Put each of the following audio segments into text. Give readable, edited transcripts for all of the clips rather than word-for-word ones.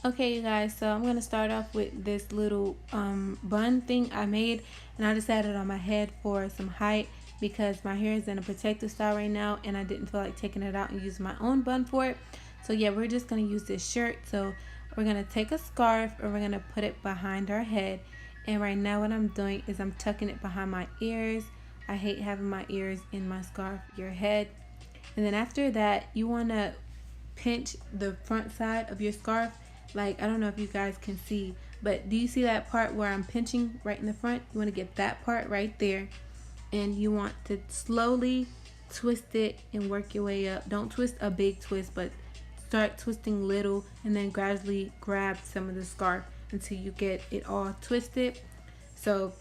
Okay, you guys, so I'm gonna start off with this little bun thing I made, and I just had it on my head for some height because my hair is in a protective style right now, and I didn't feel like taking it out and using my own bun for it. So yeah, we're just gonna use this shirt. So we're gonna take a scarf and we're gonna put it behind our head. And right now, what I'm doing is I'm tucking it behind my ears. I hate having my ears in my scarf, your head. And then after that, you wanna pinch the front side of your scarf. Like, I don't know if you guys can see, but do you see that part where I'm pinching right in the front? You want to get that part right there, and you want to slowly twist it and work your way up. Don't twist a big twist, but start twisting little and then gradually grab some of the scarf until you get it all twisted. So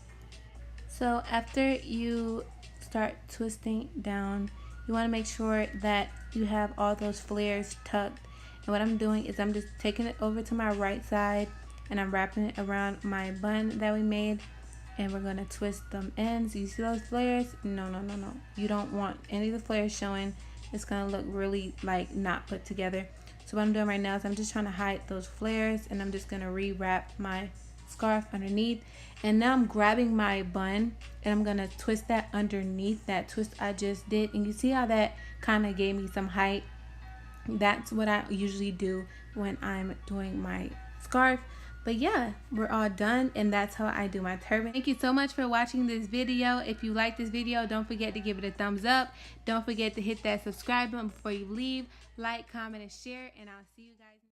so after you start twisting down, you want to make sure that you have all those flares tucked. And what I'm doing is I'm just taking it over to my right side and I'm wrapping it around my bun that we made. And we're going to twist them ends. You see those flares? No, no, no, no. You don't want any of the flares showing. It's going to look really like not put together. So what I'm doing right now is I'm just trying to hide those flares, and I'm just going to re-wrap my scarf underneath. And now I'm grabbing my bun and I'm going to twist that underneath that twist I just did. And you see how that kind of gave me some height? That's what I usually do when I'm doing my scarf. But yeah, we're all done, and that's how I do my turban. Thank you so much for watching this video. If you like this video, don't forget to give it a thumbs up. Don't forget to hit that subscribe button before you leave. Like, comment, and share, and I'll see you guys next time.